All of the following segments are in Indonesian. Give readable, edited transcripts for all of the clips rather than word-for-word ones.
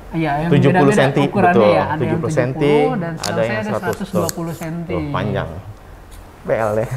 Iya, yang 70 beda-beda cm, ukurannya betul. ya. Ada 70 yang 70 cm, dan ada yang 120 cm. Tuh, panjang. BL deh.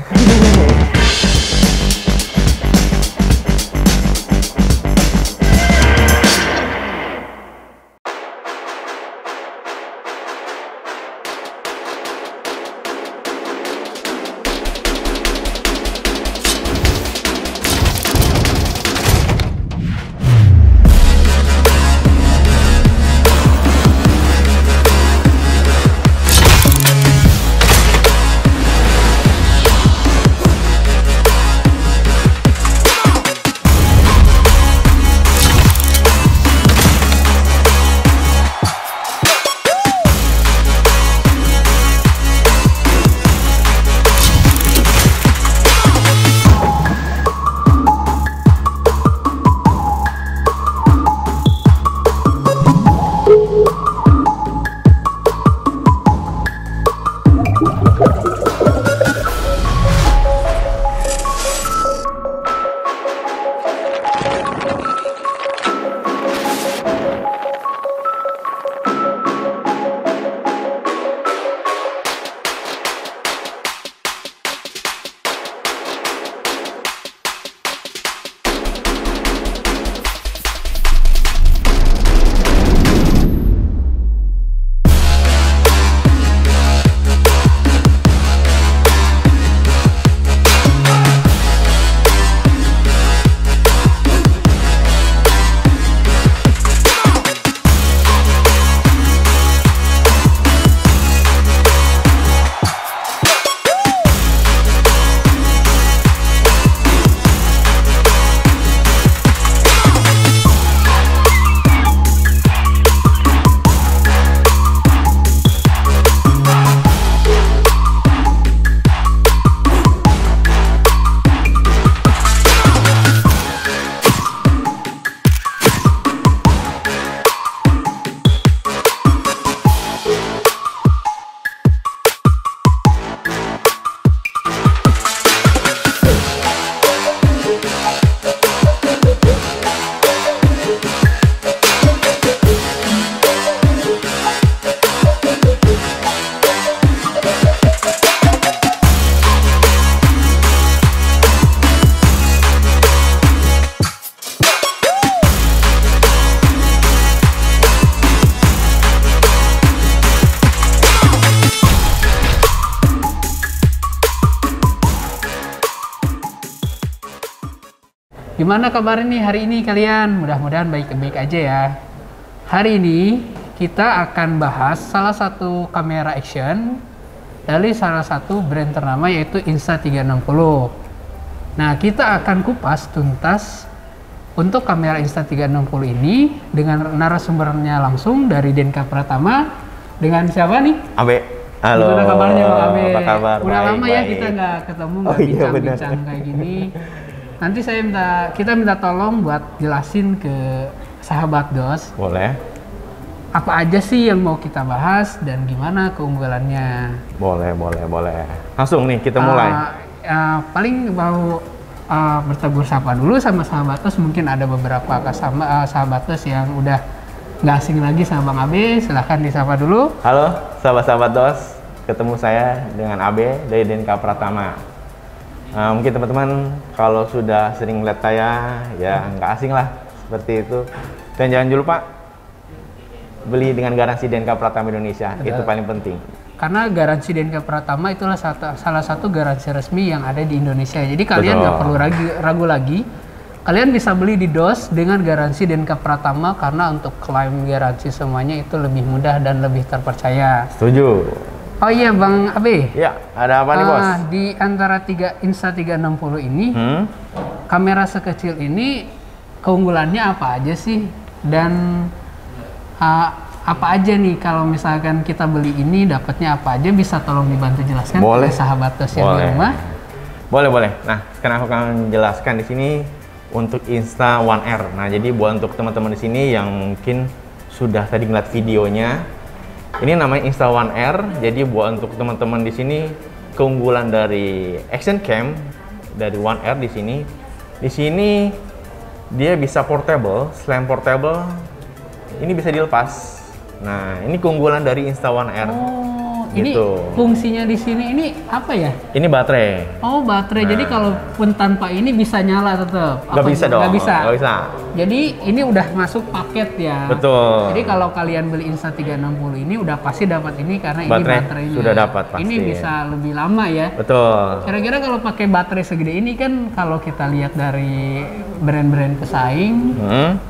Gimana kabar nih hari ini kalian? Mudah-mudahan baik-baik aja ya. Hari ini kita akan bahas salah satu kamera action dari salah satu brand ternama yaitu Insta360. Nah, kita akan kupas tuntas untuk kamera Insta360 ini dengan narasumbernya langsung dari Denka Pratama. Dengan siapa nih? Abe. Halo. Gimana kabarnya Bang Abe? Apa kabar? Udah baik, lama ya baik. kita nggak ketemu, nggak Oh, iya, bincang-bincang kayak gini. Nanti kita minta tolong buat jelasin ke sahabat DOS. Boleh. Apa aja sih yang mau kita bahas dan gimana keunggulannya? Boleh. Langsung nih kita mulai. Paling mau bertegur sapa dulu sama sahabat DOS. Mungkin ada beberapa sahabat DOS yang udah nggak asing lagi sama Bang Abe. Silahkan disapa dulu. Halo sahabat-sahabat DOS, ketemu saya dengan Abe dari Denka Pratama. Mungkin teman-teman kalau sudah sering lihat saya ya nggak asing lah seperti itu. Dan jangan lupa beli dengan garansi Denka Pratama Indonesia. Itu paling penting. Karena garansi Denka Pratama itulah salah satu garansi resmi yang ada di Indonesia. Jadi kalian nggak perlu ragu lagi. Kalian bisa beli di DOS dengan garansi Denka Pratama karena untuk klaim garansi semuanya itu lebih mudah dan lebih terpercaya. Setuju. Oh iya Bang Abe. Ya, ada apa nih bos? Di antara Insta360 ini, kamera sekecil ini keunggulannya apa aja sih? Dan apa aja nih kalau misalkan kita beli ini dapatnya apa aja? Bisa tolong dibantu jelaskan oleh sahabat DOS yang di rumah? Boleh. Nah, sekarang aku akan jelaskan di sini untuk Insta1 R. Nah, jadi buat untuk teman-teman di sini yang mungkin sudah tadi ngeliat videonya, ini namanya Insta1 R. Jadi buat untuk teman-teman di sini keunggulan dari Action Cam dari 1R di sini dia bisa portable, selain portable ini bisa dilepas. Nah, ini keunggulan dari Insta1 R. Oh, Gitu. ini fungsinya di sini ini apa ya? Ini baterai. Oh, baterai. Jadi kalaupun tanpa ini bisa nyala tetap. Nggak bisa dong. Nggak bisa. Nggak bisa. Jadi ini udah masuk paket ya. Betul. Jadi kalau kalian beli Insta360 ini udah pasti dapat ini karena ini Baterai baterainya. sudah dapat pasti. Ini bisa lebih lama ya. Betul. Kira-kira kalau pakai baterai segede ini kan kalau kita lihat dari brand-brand pesaing,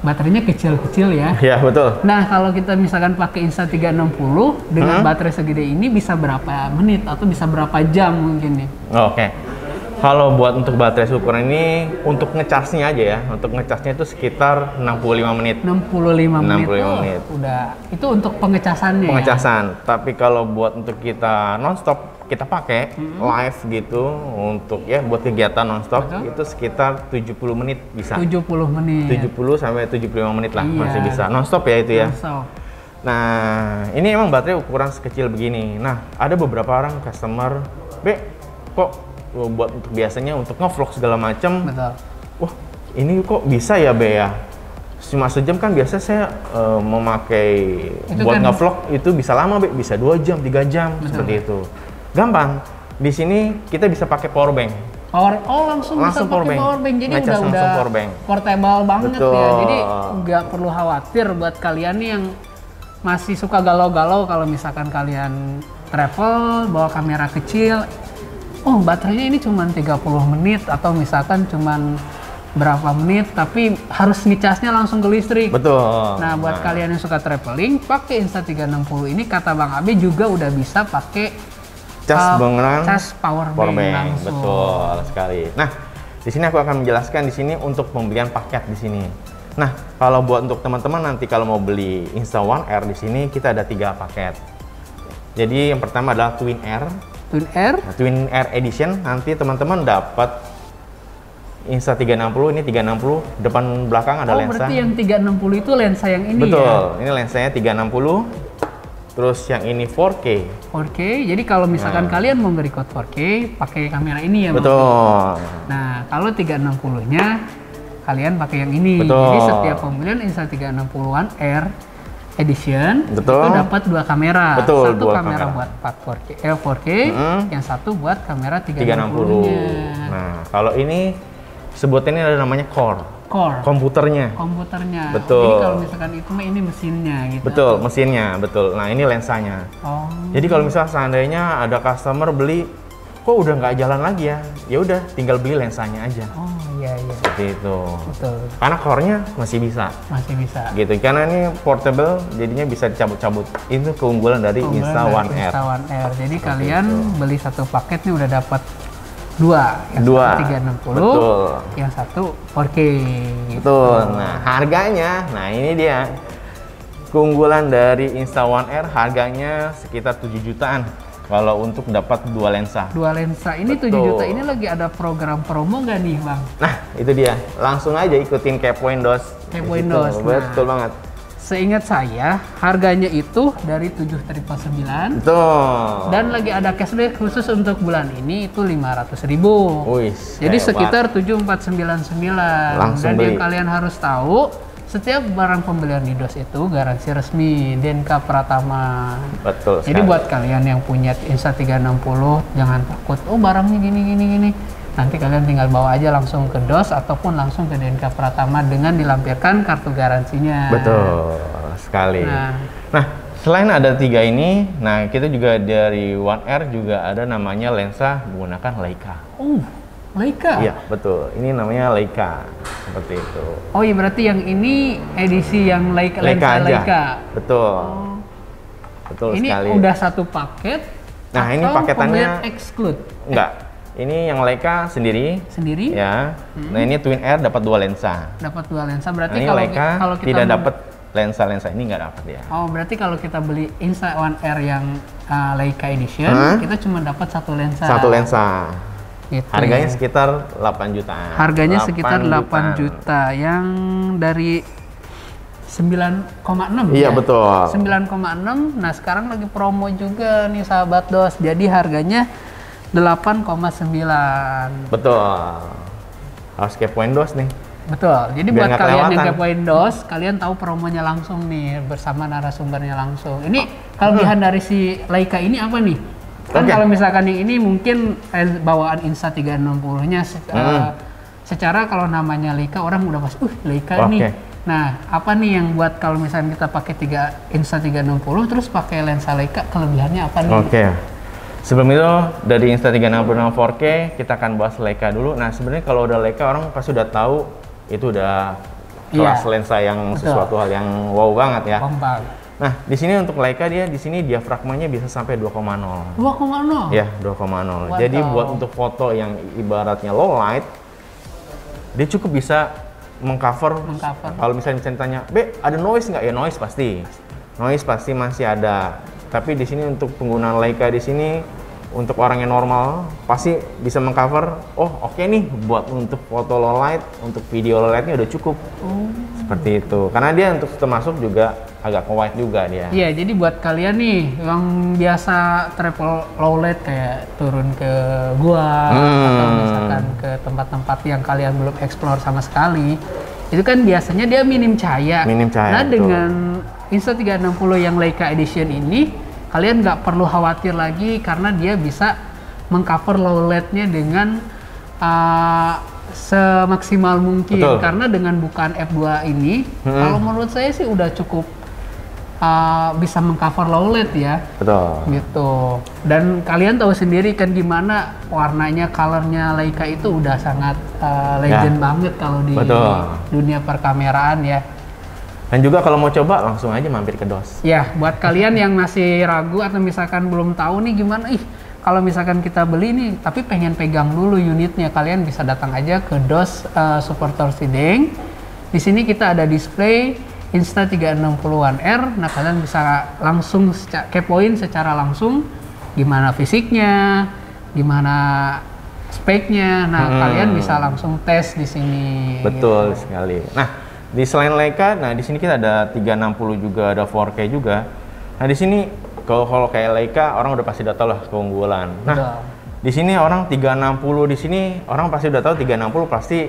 baterainya kecil-kecil ya. Ya, betul. Nah, kalau kita misalkan pakai Insta360 dengan baterai segede ini bisa berapa menit atau bisa berapa jam mungkin nih? Oke. Kalau buat untuk baterai ukuran ini untuk ngecasnya aja ya. Untuk ngecasnya itu sekitar 65 menit. 65 menit. 65 menit. Udah. Itu untuk pengecasannya. Pengecasan. Tapi kalau buat untuk kita nonstop kita pakai live gitu untuk ya buat kegiatan nonstop itu sekitar 70 menit bisa. 70 menit. 70 sampai 75 menit lah Iya. masih bisa. Nonstop ya itu ya. Nonstop. Nah, ini emang baterai ukuran sekecil begini. Nah, ada beberapa orang customer, kok buat untuk biasanya untuk ngevlog segala macam. Betul. Wah, ini kok bisa ya, ya? Cuma sejam kan biasa saya memakai Itu buat kan ngevlog itu bisa lama, bisa 2 jam, 3 jam seperti itu. Gampang. Di sini kita bisa pakai power bank. Langsung bisa pakai power bank. Jadi Ngecas langsung udah power bank. portable banget Betul. ya. Jadi nggak perlu khawatir buat kalian nih yang masih suka galau-galau kalau misalkan kalian travel bawa kamera kecil. Oh, baterainya ini cuma 30 menit atau misalkan cuman berapa menit tapi harus ngecasnya langsung ke listrik. Betul. Nah, buat kalian yang suka traveling, pakai Insta360 ini kata Bang Abe juga udah bisa pakai cas beneran power bank langsung. Betul sekali. Nah, di sini aku akan menjelaskan di sini untuk pembelian paket di sini. Nah, kalau buat untuk teman-teman nanti kalau mau beli Insta1 R di sini kita ada 3 paket. Jadi yang pertama adalah Twin R. Twin R? Nah, Twin R Edition nanti teman-teman dapat Insta360 ini 360 depan belakang ada lensa. Berarti yang 360 itu lensa yang ini. Betul, ya? Ini lensanya 360. Terus yang ini 4K. 4K. Jadi kalau misalkan kalian mau record 4K pakai kamera ini ya. Betul. Nah, kalau 360-nya kalian pakai yang ini. Betul. Jadi setiap pembelian Insta360 One R Edition Betul. itu dapat 2 kamera. Betul, Satu 2 kamera buat 4K, yang satu buat kamera 360-nya. Nah, kalau ini sebutannya ada namanya core. Komputernya. Betul. Jadi kalau misalkan itu mah ini mesinnya gitu. Betul, mesinnya, betul. Nah, ini lensanya. Oh. Jadi kalau misalnya seandainya ada customer beli kok udah nggak jalan lagi ya, ya udah tinggal beli lensanya aja. Oh iya. Seperti itu. Betul. Karena core-nya masih bisa. Masih bisa. Gitu. Karena ini portable, jadinya bisa dicabut-cabut. Itu keunggulan dari Insta1 R. Insta1 R. Jadi kalian beli satu paket nih udah dapat 2. Yang satu 360, betul. Yang satu 4K. Gitu. Betul. Nah, harganya, nah ini dia. Keunggulan dari Insta1 R harganya sekitar 7 jutaan. Kalau untuk dapat 2 lensa. 2 lensa. Ini Betul. 7 juta ini lagi ada program promo nggak nih, Bang? Nah, itu dia. Langsung aja ikutin Kepoin Dos. Kepoin Dos. Betul banget. Seingat saya, harganya itu dari 7.999. Betul. Dan lagi ada cashback khusus untuk bulan ini itu 500.000. Wih, Jadi hebat. sekitar 7.499. Langsung Dan beli. yang kalian harus tahu, setiap barang pembelian di DOS itu garansi resmi DNK Pratama. Betul sekali. Jadi buat kalian yang punya Insta360 jangan takut, oh barangnya gini. Nanti kalian tinggal bawa aja langsung ke DOS ataupun langsung ke DNK Pratama dengan dilampirkan kartu garansinya. Betul sekali. Nah, selain ada 3 ini, nah kita juga dari One R juga ada namanya lensa menggunakan Leica. Leica? Iya, betul. Ini namanya Leica. Seperti itu. Oh iya, berarti yang ini edisi yang lensa aja. Leica. Betul. Betul ini sekali. Ini udah satu paket. Nah, ini atau paketannya exclude? Enggak. Ini yang Leica sendiri. Ya. Nah, ini Twin R dapat 2 lensa. Dapat 2 lensa. Berarti nah, ini Leica kalau kita tidak dapat lensa ini nggak dapat ya. Oh, berarti kalau kita beli Insta1 R yang Leica Edition, kita cuma dapat 1 lensa. 1 lensa. Gitu. Harganya sekitar 8 jutaan. Harganya sekitar 8 juta yang dari 9,6 Iya, ya? betul. 9,6. Nah, sekarang lagi promo juga nih sahabat DOS. Jadi harganya 8,9. Betul. Harus kepoin DOS nih. Betul. Jadi Biar buat nggak kalian yang kelewatan. kepoin DOS, kalian tahu promonya langsung nih bersama narasumbernya langsung. Ini kelebihan dari si Leica ini apa nih? Kan Oke. kalau misalkan yang ini mungkin bawaan Insta360-nya secara kalau namanya Leica orang udah pasti, Leica Oke. nih. Nah, apa nih yang buat kalau misalnya kita pakai Insta360 terus pakai lensa Leica, kelebihannya apa nih? Oke. Sebelum itu dari Insta360 4K kita akan bahas Leica dulu. Nah, sebenarnya kalau udah Leica orang pasti udah tahu itu udah kelas Iya. lensa yang Betul. sesuatu hal yang wow banget ya. Kompak. Nah, di sini untuk Leica dia di sini diafragmanya bisa sampai 2,0. 2,0. Ya, 2,0. Waduh. Jadi buat untuk foto yang ibaratnya low light dia cukup bisa mengcover. Mengcover. Kalau misalnya ditanya, "Be, ada noise nggak?" Ya noise pasti. Noise pasti masih ada. Tapi di sini untuk penggunaan Leica di sini untuk orang yang normal pasti bisa mengcover. Oh, oke nih buat untuk foto low light, untuk video low lightnya udah cukup. Seperti itu. Karena dia untuk termasuk juga agak wide juga dia. Iya, jadi buat kalian nih yang biasa travel low light kayak turun ke gua atau misalkan ke tempat-tempat yang kalian belum explore sama sekali, itu kan biasanya dia minim cahaya. Minim cahaya, Nah, betul. dengan Insta360 yang Leica Edition ini, kalian nggak perlu khawatir lagi karena dia bisa mengcover low lightnya dengan semaksimal mungkin. Betul. Karena dengan bukaan f2 ini, kalau menurut saya sih udah cukup bisa mengcover low light ya, Betul. gitu. Dan kalian tahu sendiri kan gimana warnanya, colornya Leica itu udah sangat legend banget kalau di Betul. dunia perkameraan ya. Dan juga kalau mau coba langsung aja mampir ke DOS. Ya, buat kalian yang masih ragu atau misalkan belum tahu nih gimana, kalau misalkan kita beli nih, tapi pengen pegang dulu unitnya, kalian bisa datang aja ke DOS Supporter Sideng. Di sini kita ada display Insta360 One R. Nah, kalian bisa langsung kepoin secara langsung gimana fisiknya, gimana speknya. Nah, kalian bisa langsung tes di sini. Betul sekali. Nah, di selain Leica, nah di sini kita ada 360 juga, ada 4K juga. Nah, di sini kalau kayak Leica orang udah pasti udah tahu lah keunggulan. Nah, Betul. di sini orang 360 di sini orang pasti udah tahu 360 pasti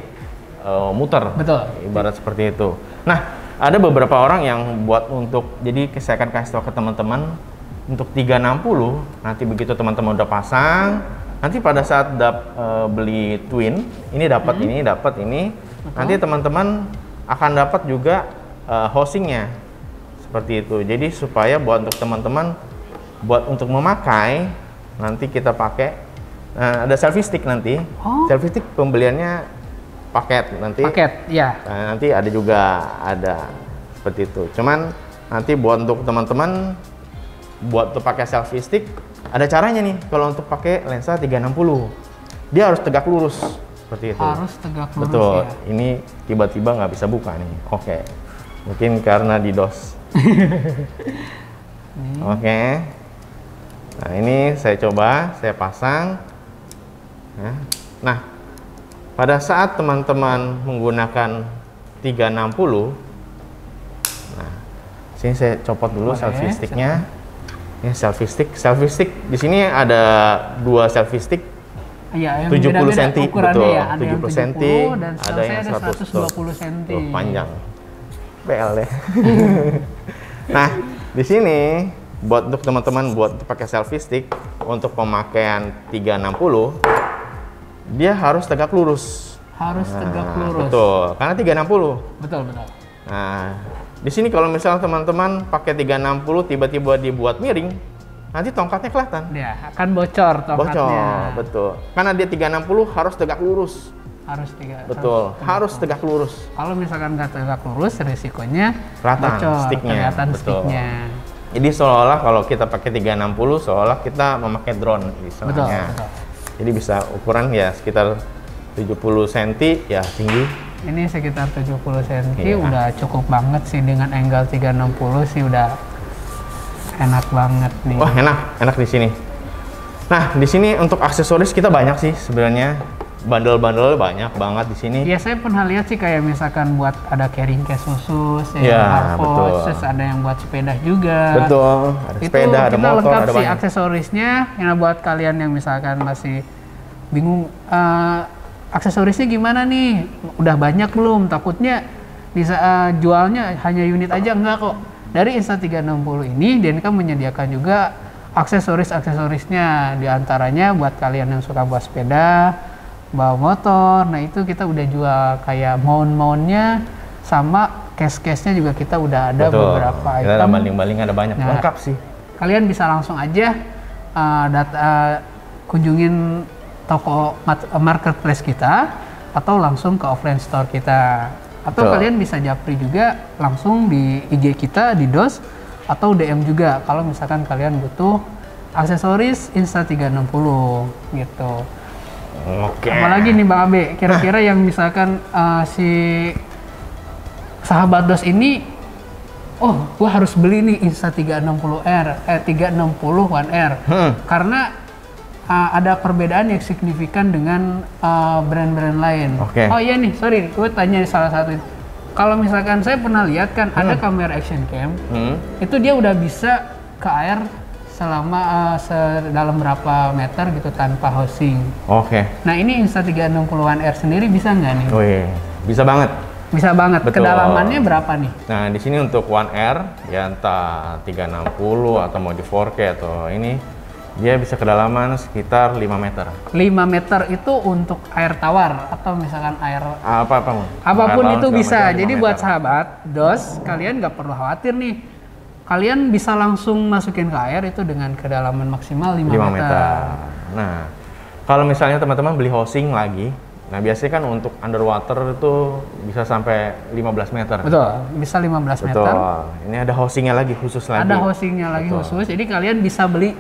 muter. Betul. Ibarat seperti itu. Nah, ada beberapa orang yang buat untuk, jadi saya akan kasih tahu ke teman-teman untuk 360 nanti begitu teman-teman udah pasang, nanti pada saat beli twin ini dapat ini dapat ini, nanti teman-teman akan dapat juga housingnya seperti itu. Jadi supaya buat untuk teman-teman buat untuk memakai nanti kita pakai ada selfie stick nanti. Selfie stick pembeliannya paket nanti. Paket, ya. Nah, nanti ada juga ada seperti itu. Cuman nanti buat untuk teman-teman buat untuk pakai selfie stick ada caranya nih. Kalau untuk pakai lensa 360 dia harus tegak lurus seperti itu. Harus tegak lurus. Betul. Ya. Ini tiba-tiba nggak bisa buka nih. Oke. Mungkin karena di DOS. Oke. Nah, ini saya coba, saya pasang. Nah, pada saat teman-teman menggunakan 360, nah, sini saya copot dulu selfie sticknya. Ini selfie stick di sini ada 2 selfie stick. Iya, yang 70 beda-beda cm, ukurannya betul. ya. Ada 70 yang 70 cm, dan ada yang 120 cm. Tuh, panjang. PL deh. Nah, di sini buat untuk teman-teman buat pakai selfie stick untuk pemakaian 360 dia harus tegak lurus. Harus tegak lurus. Betul, karena 360. Betul, betul. Nah, di sini kalau misalnya teman-teman pakai 360 tiba-tiba dibuat miring, nanti tongkatnya kelihatan. Ya, akan bocor tongkatnya. Bocor, betul. Karena dia 360 harus tegak lurus. Betul. Harus tegak lurus. Kalau misalkan nggak tegak lurus, risikonya Kelihatan bocor, sticknya. kelihatan Betul. sticknya. Jadi seolah-olah kalau kita pakai 360 seolah kita memakai drone istilahnya. Betul. Jadi bisa ukuran ya sekitar 70 cm ya tinggi. Ini sekitar 70 cm, Iya. udah cukup banget sih dengan angle 360 sih udah enak banget nih. Wah, enak di sini. Nah, di sini untuk aksesoris kita banyak sih sebenarnya. Bandel-bandel banyak banget di sini. Ya, saya pernah lihat sih kayak misalkan buat ada carrying case khusus, Ya, betul. terus ada yang buat sepeda juga. Betul, ada Itu sepeda, ada kita motor, lengkap ada sih banyak. aksesorisnya. Yang buat kalian yang misalkan masih bingung aksesorisnya gimana nih? Udah banyak belum? Takutnya bisa jualnya hanya unit aja, enggak kok. Dari Insta360 ini DNK menyediakan juga aksesorisnya, diantaranya buat kalian yang suka bawa sepeda, bawa motor. Nah itu kita udah jual kayak mount-mountnya, sama case-case-nya juga kita udah ada. Betul. Beberapa item. Kita ada baling-baling, ada banyak, lengkap sih. Kalian bisa langsung aja kunjungin toko marketplace kita, atau langsung ke offline store kita. Atau kalian bisa japri juga langsung di IG kita di DOS, atau DM juga kalau misalkan kalian butuh aksesoris Insta360 gitu. Oke. Apalagi nih Bang Abe, kira-kira yang misalkan si sahabat DOS ini, oh gua harus beli nih Insta360R, 360 One R, karena ada perbedaan yang signifikan dengan brand-brand lain. Oh iya nih, sorry, gue tanya salah satu. Kalau misalkan saya pernah lihat kan ada kamera action cam, itu dia udah bisa ke air selama dalam berapa meter gitu tanpa housing. Nah ini Insta360 One R sendiri bisa nggak nih? Oh iya, bisa banget. Bisa banget. Betul. Kedalamannya berapa nih? Nah di sini untuk One R ya entah 360 atau mau di 4K atau ini, dia bisa kedalaman sekitar 5 meter. 5 meter itu untuk air tawar atau misalkan air apapun itu bisa. Jadi buat sahabat DOS, kalian nggak perlu khawatir nih. Kalian bisa langsung masukin ke air itu dengan kedalaman maksimal 5 meter. Nah, kalau misalnya teman-teman beli housing lagi, nah biasanya kan untuk underwater itu bisa sampai 15 meter. Betul, bisa 15 meter. Ini ada housingnya lagi khusus lagi. Ada housingnya lagi khusus, jadi kalian bisa beli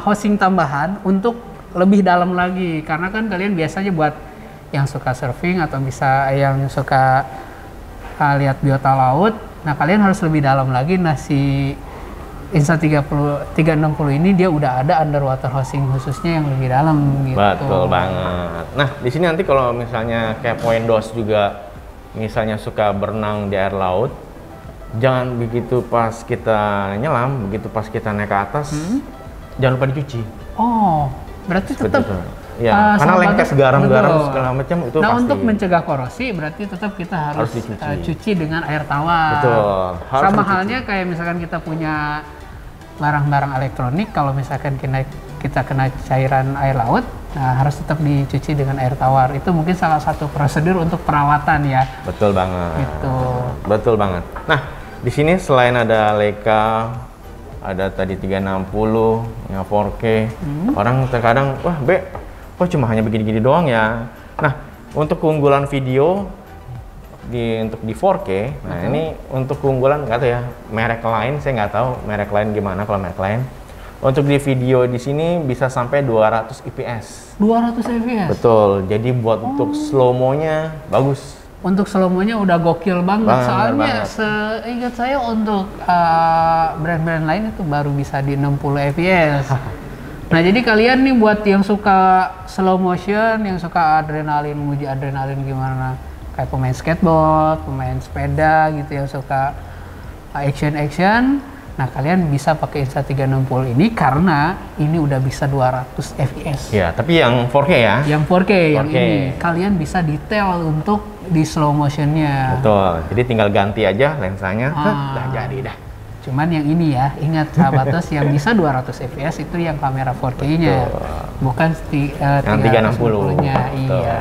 housing tambahan untuk lebih dalam lagi, karena kan kalian biasanya buat yang suka surfing atau bisa yang suka lihat biota laut, nah kalian harus lebih dalam lagi. Nah si Insta360 ini dia udah ada underwater housing khususnya yang lebih dalam gitu. Betul banget. Nah di sini nanti kalau misalnya kayak poin DOS juga misalnya suka berenang di air laut, jangan begitu pas kita nyelam, begitu pas kita naik ke atas, jangan lupa dicuci. Oh, berarti tetap ya, karena lengket garam-garam segala macam itu nah, pasti. untuk mencegah korosi berarti tetap kita harus cuci dengan air tawar. Betul. Sama halnya kayak misalkan kita punya barang-barang elektronik, kalau misalkan kita kena cairan air laut, nah harus tetap dicuci dengan air tawar. Itu mungkin salah satu prosedur untuk perawatan ya. Betul banget. Gitu. Betul banget. Nah, di sini selain ada Leica, ada tadi 360, yang 4K. Orang terkadang, wah kok cuma hanya begini-gini doang ya. Nah, untuk keunggulan video untuk di 4K, nah ini untuk keunggulan nggak tahu ya, merek lain saya nggak tahu merek lain gimana kalau merek lain. Untuk di video di sini bisa sampai 200 fps. 200 fps? Betul, jadi buat untuk slow-mo-nya bagus. Untuk slow-mo-nya udah gokil banget, soalnya seingat saya untuk brand-brand lain itu baru bisa di 60 fps. Nah jadi kalian nih buat yang suka slow motion, yang suka adrenalin, menguji adrenalin gimana, kayak pemain skateboard, pemain sepeda gitu yang suka action, nah kalian bisa pakai Insta360 ini karena ini udah bisa 200 fps. Ya, tapi yang 4K ya? Yang 4K, yang ini kalian bisa detail untuk di slow motionnya. Betul, jadi tinggal ganti aja lensanya, udah jadi dah. Cuman yang ini ya, ingat sahabat DOS, yang bisa 200 fps itu yang kamera 4K-nya, bukan yang 360-nya. Iya.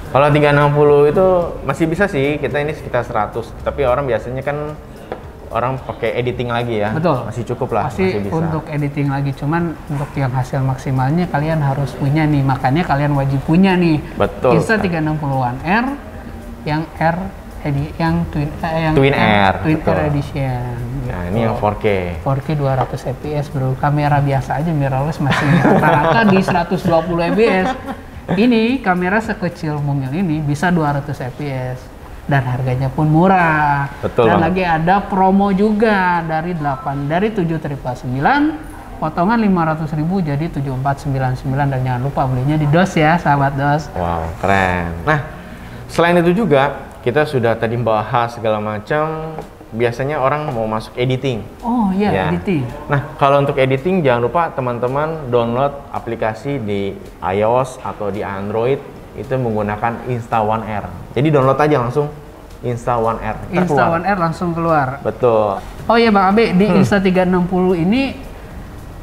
Kalau 360 itu masih bisa sih, kita ini sekitar 100, tapi orang biasanya kan orang pakai editing lagi ya. Betul. Masih cukup lah, masih bisa untuk editing lagi, cuman untuk yang hasil maksimalnya kalian harus punya nih, makanya kalian wajib punya nih. Betul. Insta360 One R yang Twin Air Edition. Nah, ini yang 4K. 4K 200 fps bro. Kamera biasa aja mirrorless masih rata-rata di 120 fps. Ini kamera sekecil mungil ini bisa 200 fps dan harganya pun murah. Betul dan banget. lagi ada promo juga dari 7.999 potongan 500.000 jadi 7.499 dan jangan lupa belinya di DOS ya sahabat DOS. Wow, keren. Nah, selain itu juga kita sudah tadi bahas segala macam. Biasanya orang mau masuk editing. Oh iya, ya. Editing. Nah, kalau untuk editing jangan lupa teman-teman download aplikasi di iOS atau di Android itu menggunakan Insta One R. Jadi download aja langsung Insta One R. Insta One R langsung keluar. Betul. Oh iya Bang Abe, di Insta360 ini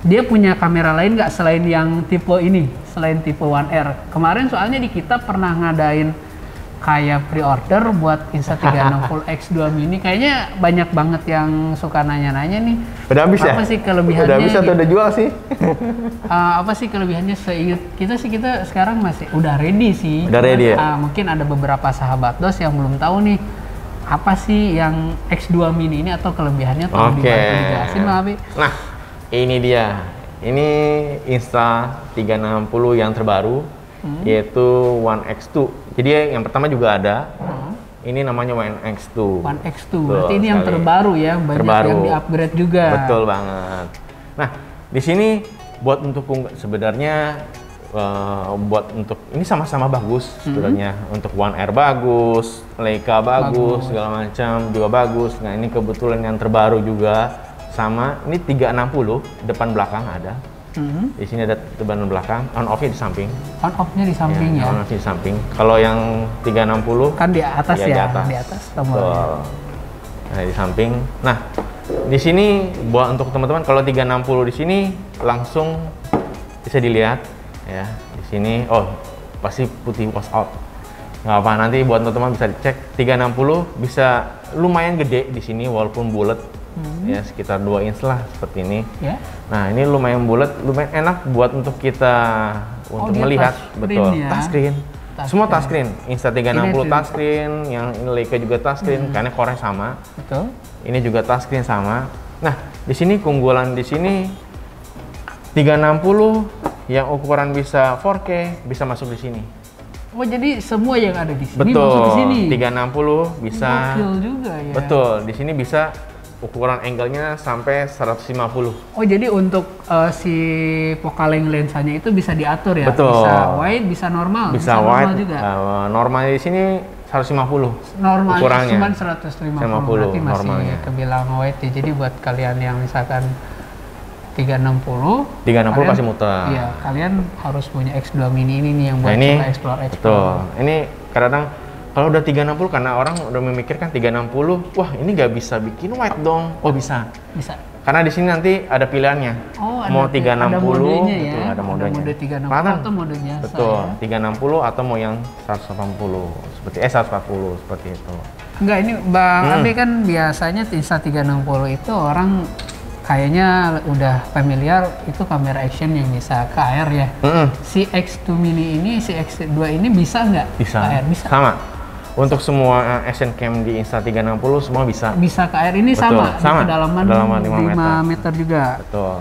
dia punya kamera lain nggak selain yang tipe ini, selain tipe One R? Kemarin soalnya di kita pernah ngadain kayak pre-order buat Insta360 X2 mini, kayaknya banyak banget yang suka nanya-nanya nih. Udah habis ya? Apa sih kelebihannya? Udah habis atau udah jual sih? Apa sih kelebihannya? Kita sekarang masih udah ready sih. Udah ready ya? Mungkin ada beberapa sahabat dos yang belum tahu nih apa sih yang X2 mini ini atau kelebihannya, tolong dibantu dijelasin Bang Abi. Nah, ini dia. Ini Insta360 yang terbaru, yaitu One X2. Jadi yang pertama juga ada. Ini namanya One X2. One X2. Berarti ini yang terbaru ya, banyak yang di-upgrade juga. Betul banget. Nah, di sini buat untuk sebenarnya buat untuk ini sama-sama bagus sebenarnya. Untuk One R bagus, Leica bagus, segala macam juga bagus. Nah, ini kebetulan yang terbaru juga sama. Ini 360 depan belakang ada. Di sini ada depan belakang, on off-nya di samping. On off-nya di samping ya. On off-nya di samping. Kalau yang 360 kan di atas ya, di atas tombolnya. Nah, di samping. Nah, di sini buat untuk teman-teman kalau 360 di sini langsung bisa dilihat ya. Di sini pasti putih wash out. Nggak apa, nanti buat teman-teman bisa dicek. 360 bisa lumayan gede di sini walaupun bulat. Ya sekitar 2 inch lah seperti ini. Nah, ini lumayan bulat, lumayan enak buat untuk kita untuk melihat. Betul, touchscreen. Semua touchscreen. Insta360 touchscreen, yang Leica juga touchscreen karena core sama. Betul. Ini juga touchscreen sama. Nah, di sini keunggulan di sini 360 yang ukuran bisa 4K bisa masuk di sini. Oh, jadi semua yang ada di sini betul, masuk di sini. 360 bisa. Gokil juga ya. Betul, di sini bisa ukuran angle-nya sampai 150. Oh, jadi untuk si Focalength lensanya itu bisa diatur ya? Betul. Bisa wide, bisa normal. Bisa normal wide juga. Normal di sini 150. Normal ukurannya. cuma 150. Berarti masih normalnya. kebilang wide ya. Jadi buat kalian yang misalkan 360 kalian, pasti muter. Iya, kalian harus punya X2 mini ini nih yang buat ini, coba explore. Betul. Ini kadang kalau udah 360 karena orang udah memikirkan 360, wah ini nggak bisa bikin wide dong. Oh bisa. Bisa. Karena di sini nanti ada pilihannya. Oh, mau 360, ada modenya ya. betul, ada modenya. Mode 360 Kelihatan? atau mode biasa. Betul, ya? 360 atau mau yang 180 seperti 140 seperti itu. Enggak, ini Bang Abi kan biasanya Insta360 itu orang kayaknya udah familiar itu kamera action yang bisa KR ya. Si X2 mini ini, si X2 ini bisa nggak? Bisa. KR? Bisa. Sama. Untuk semua action cam di Insta360 semua bisa. Bisa KR ini. Betul, sama. Di kedalaman 5 meter juga. Betul.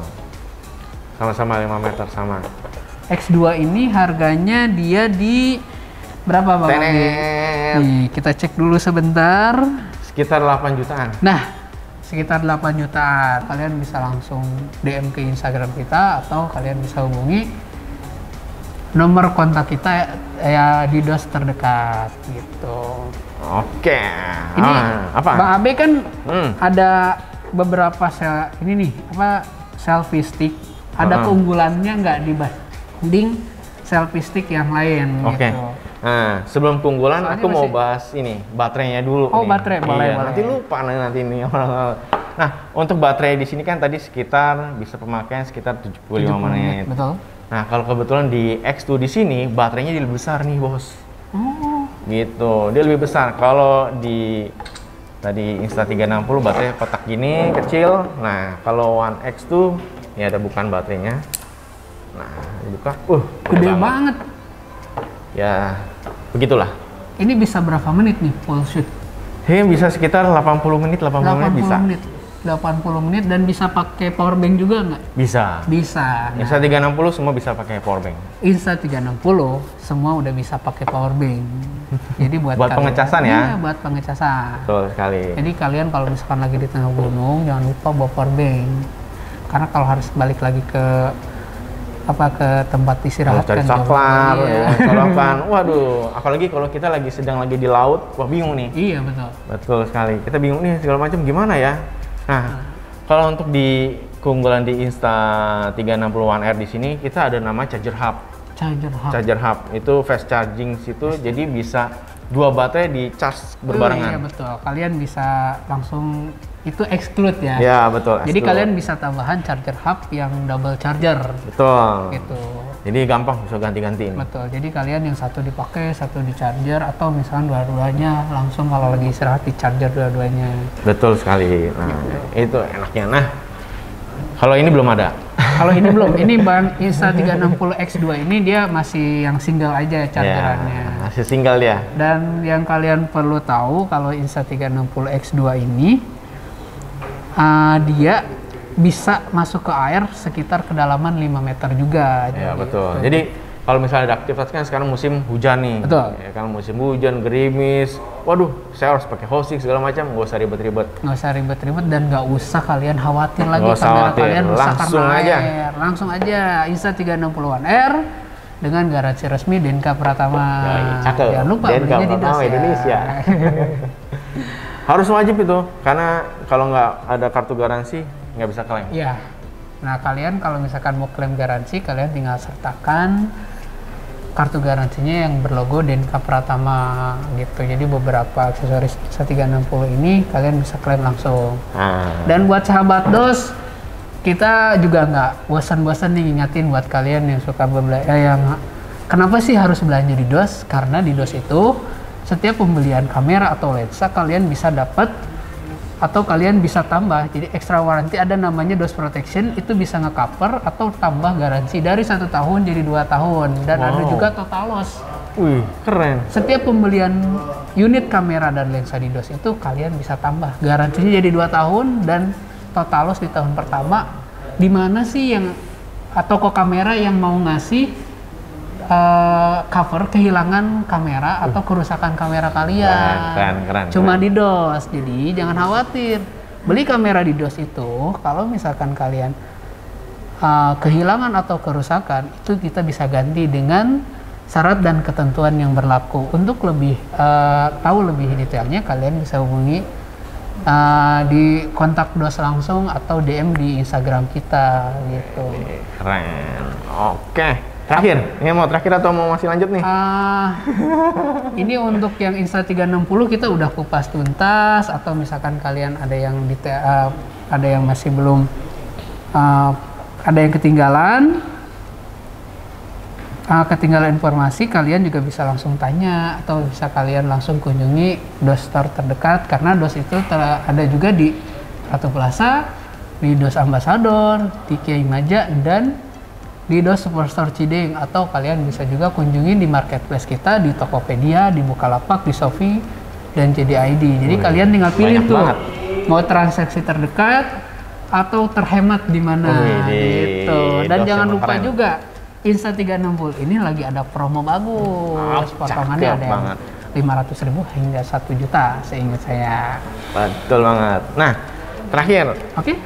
Sama-sama 5 meter sama. X2 ini harganya dia di berapa Bang Abi? Nih, kita cek dulu sebentar. Sekitar 8 jutaan. Nah, sekitar 8 jutaan. Kalian bisa langsung DM ke Instagram kita atau kalian bisa hubungi nomor kontak kita ya di dos terdekat gitu. Oke. Ini apa? Bang Abe kan ada beberapa selfie stick. Ada keunggulannya nggak dibanding selfie stick yang lain gitu. Nah, sebelum keunggulan soalnya aku mau bahas ini baterainya dulu. Oh, baterai boleh. Nanti lupa nanti ini. Nah, untuk baterai di sini kan tadi bisa pemakaian sekitar 75 menit. Betul. Nah, kalau kebetulan di X2 di sini baterainya lebih besar nih, Bos. Oh. Gitu. Dia lebih besar. Kalau di tadi Insta360 baterai kotak gini kecil. Nah, kalau One X2 ini ada bukan baterainya. Nah, dibuka. Gede banget. Ya, begitulah. Ini bisa berapa menit nih full shoot? Bisa sekitar 80 menit, 80 menit bisa. 80 menit dan bisa pakai power bank juga nggak? Bisa. Bisa. Nah, Insta360 semua bisa pakai power bank. Insta360 semua udah bisa pakai power bank. Jadi buat pengecasan ya? Iya, buat pengecasan. Betul sekali. Jadi kalian kalau misalkan lagi di tengah gunung jangan lupa bawa power bank. Karena kalau harus balik lagi ke tempat istirahat cari kan saklar, sarapan. Waduh, apalagi kalau kita sedang lagi di laut, wah bingung nih. Iya, betul. Betul sekali. Kita bingung nih segala macam gimana ya. Nah, kalau untuk di keunggulan di Insta360 One R di sini kita ada nama charger hub. Charger hub itu fast charging situ, jadi bisa 2 baterai di charge berbarengan. Iya betul. Kalian bisa langsung itu exclude ya. Ya betul. Jadi kalian bisa tambahan charger hub yang double charger. Betul. Gitu. Jadi gampang bisa ganti-gantiin. Betul. Jadi kalian yang satu dipakai, satu di charger, atau misalnya dua-duanya langsung kalau lagi istirahat di charger dua-duanya. Betul sekali. Nah, itu enaknya. Nah, kalau ini belum ada. Kalau ini belum, ini Bang Insta360X2 ini dia masih yang single aja chargerannya. Ya, masih single dia. Dan yang kalian perlu tahu kalau Insta360X2 ini dia bisa masuk ke air sekitar kedalaman 5 meter juga. Ya betul. Jadi kalau misalnya ada aktivitas kan sekarang musim hujan nih. Betul. Ya kan musim hujan, gerimis. Waduh, saya harus pakai hosting segala macam, nggak usah ribet-ribet. Nggak usah ribet-ribit dan nggak usah kalian khawatir lagi Nggak usah kamera khawatir. kalian rusak Langsung karena aja. air. Langsung aja Insta360 One R dengan garansi resmi Denka Pratama. Cakep. Jangan lupa Denka belinya di Pratama DOS ya. Indonesia. Harus wajib itu, karena kalau nggak ada kartu garansi nggak bisa klaim. Iya. Nah kalian kalau misalkan mau klaim garansi, kalian tinggal sertakan kartu garansinya yang berlogo Denka Pratama gitu. Jadi beberapa aksesoris Insta360 ini kalian bisa klaim langsung. Dan buat sahabat DOS, kita juga nggak bosan-bosan nih ngingatin buat kalian yang suka yang kenapa sih harus belanja di DOS? Karena di DOS itu setiap pembelian kamera atau lensa kalian bisa dapat atau kalian bisa tambah, jadi extra warranty ada namanya DOS Protection, itu bisa nge-cover atau tambah garansi dari 1 tahun jadi 2 tahun, dan ada juga total loss. Wih, keren. Setiap pembelian unit kamera dan lensa di DOS itu kalian bisa tambah garansinya jadi 2 tahun dan total loss di tahun pertama. Di mana sih yang toko kamera yang mau ngasih cover kehilangan kamera atau kerusakan kamera kalian? Keren. Cuma di DOS, jadi jangan khawatir. Beli kamera di DOS itu, kalau misalkan kalian kehilangan atau kerusakan, itu kita bisa ganti dengan syarat dan ketentuan yang berlaku. Untuk lebih tahu lebih detailnya, kalian bisa hubungi di kontak DOS langsung atau DM di Instagram kita gitu. Keren. Oke. Terakhir, ini mau terakhir atau mau masih lanjut nih? Ini untuk yang Insta360 kita udah kupas tuntas, atau misalkan kalian ada yang ada yang masih belum ada yang ketinggalan informasi, kalian juga bisa langsung tanya atau bisa kalian langsung kunjungi DOS Store terdekat, karena DOS itu ada juga di Ratu Plaza, di DOS Ambassador, di Kiai Maja, dan di DOS Superstore Cideng, atau kalian bisa juga kunjungi di marketplace kita di Tokopedia, di Bukalapak, di Shopee, dan JD ID. Jadi kalian tinggal pilih tuh banget. Mau transaksi terdekat atau terhemat di mana gitu. Dan jangan lupa keren. Juga Insta360 ini lagi ada promo bagus. Potongannya ada yang 500.000 hingga 1 juta seingat saya. Betul banget. Nah, terakhir. Oke.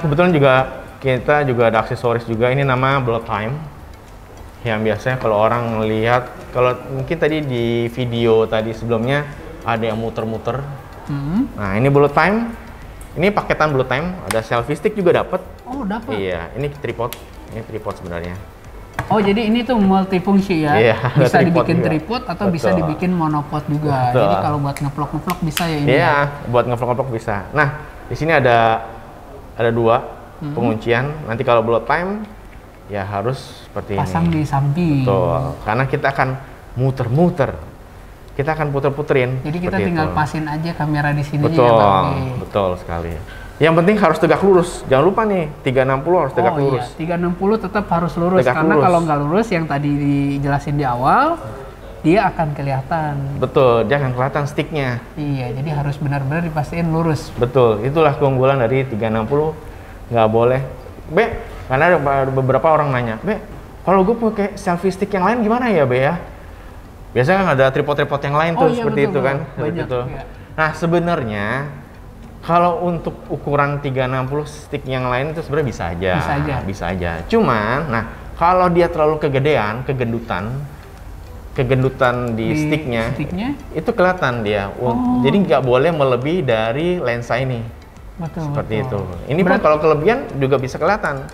Kebetulan juga kita juga ada aksesoris juga, ini nama Blood Time, yang biasanya kalau orang lihat, kalau mungkin tadi di video tadi sebelumnya ada yang muter-muter. Nah ini Blood Time, ini paketan Blood Time, ada selfie stick juga dapat. Oh dapat? Iya, ini tripod sebenarnya. Oh jadi ini tuh multifungsi ya? Iya, bisa dibikin tripod atau bisa dibikin monopod juga. Betul. Jadi kalau buat ngevlog bisa ya ini. Iya, buat ngevlog bisa. Nah di sini ada 2 penguncian. Nanti kalau Blood Time ya harus seperti pasang ini. Di samping. Betul. Karena kita akan muter-muter. Kita akan puter-puterin. Jadi kita tinggal pasin aja kamera di sini. Betul. Ya, betul sekali. Yang penting harus tegak lurus. Jangan lupa nih, 360 harus tegak lurus. Iya, 360 tetap harus lurus, karena kalau nggak lurus yang tadi dijelasin di awal, dia akan kelihatan. Betul, dia akan kelihatan sticknya. Iya, jadi harus benar-benar dipastiin lurus. Betul, itulah keunggulan dari 360. Nggak boleh, karena ada beberapa orang nanya, kalau gue pakai selfie stick yang lain gimana ya, ya? Biasanya kan ada tripod-tripod yang lain tuh, seperti itu kan, seperti itu. Ya. Nah sebenarnya kalau untuk ukuran 360 stick yang lain itu sebenarnya bisa aja. Cuman, nah kalau dia terlalu kegendutan di sticknya, itu kelihatan dia. Jadi nggak boleh melebihi dari lensa ini. Seperti itu. Ini pun kalau kelebihan juga bisa kelihatan.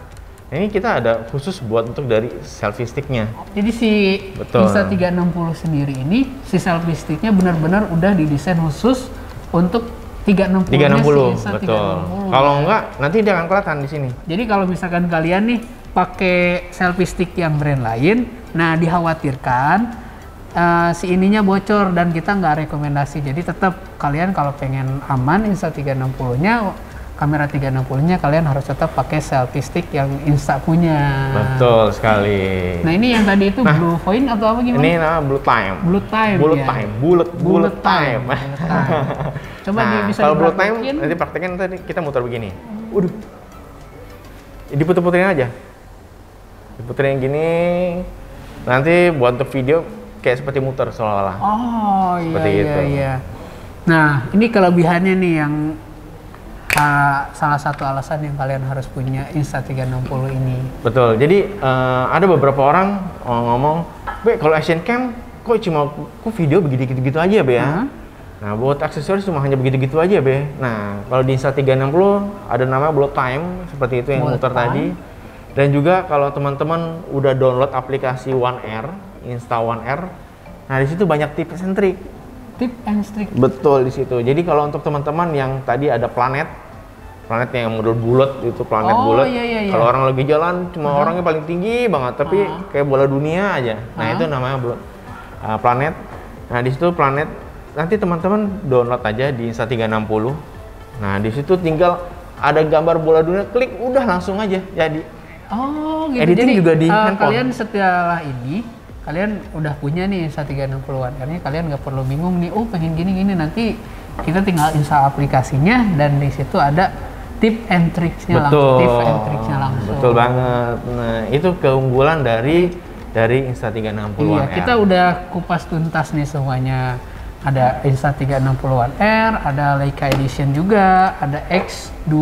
Ini kita ada khusus buat untuk dari selfie sticknya. Jadi si Betul. Insta360 sendiri ini, si selfie sticknya benar-benar udah didesain khusus untuk 360 360, si Insta360. betul. Kalau enggak, nanti dia akan kelihatan di sini. Jadi kalau misalkan kalian nih pakai selfie stick yang brand lain, nah dikhawatirkan si ininya bocor dan kita nggak rekomendasi. Jadi tetap kalian kalau pengen aman Insta360-nya, kamera 360-nya kalian harus tetap pakai selfie stick yang Insta punya. Betul sekali. Nah ini yang tadi itu blue point atau apa gimana? Ini nama blue time. Blue time. Bullet ya. time, bullet time. Bullet time. Coba Nah, bisa kalau blue time dipraktekin. nanti praktekin tadi kita muter begini. Waduh. Diputer-puterin aja. Diputerin gini. Nanti buat untuk video kayak seperti muter seolah-olah. Oh iya Seperti iya itu. iya. Nah ini kelebihannya nih yang salah satu alasan yang kalian harus punya Insta360 ini. Betul. Jadi ada beberapa orang ngomong, "Be, kalau action cam kok video begitu-gitu aja, Be ya?" Nah, buat aksesoris cuma hanya begitu-gitu aja, Be. Nah, kalau di Insta360 ada nama bullet time seperti itu yang Bullet muter time. tadi. Dan juga kalau teman-teman udah download aplikasi One R, Insta One R, nah di situ banyak tips and trick. Tip and trick. Betul di situ. Jadi kalau untuk teman-teman yang tadi ada planet yang model bulat itu planet Oh, bulat. iya, iya, iya. Kalau orang lagi jalan cuma orangnya paling tinggi banget, tapi kayak bola dunia aja. Nah itu namanya planet. Nah di situ planet nanti teman-teman download aja di Insta360. Nah di situ tinggal ada gambar bola dunia, klik udah langsung aja jadi. Oh gitu. Editing Jadi juga di handphone. kalian setelah ini kalian udah punya nih Insta360 One R nya, kalian nggak perlu bingung nih, oh pengen gini nanti kita tinggal install aplikasinya dan di situ ada tip and tricksnya langsung. Tip and tricksnya langsung. Betul banget. Nah itu keunggulan dari Insta360 Iya, One R. kita udah kupas tuntas nih semuanya. Ada Insta360 One R, ada Leica Edition juga, ada X2,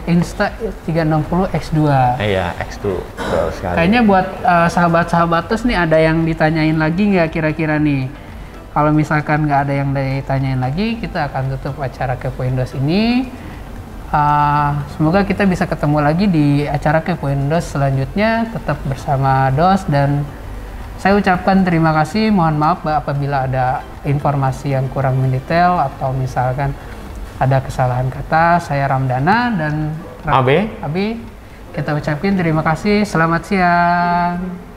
Insta360 X2. Iya, X2. Betul sekali. Kayaknya buat sahabat-sahabat nih ada yang ditanyain lagi nggak kira-kira nih? Kalau misalkan nggak ada yang ditanyain lagi, kita akan tutup acara Kepo Indos ini. Semoga kita bisa ketemu lagi di acara Kepo Indos selanjutnya. Tetap bersama Dos dan saya ucapkan terima kasih. Mohon maaf apabila ada informasi yang kurang mendetail atau misalkan ada kesalahan kata. Saya Ramdana dan Abe. Kita ucapkan terima kasih. Selamat siang.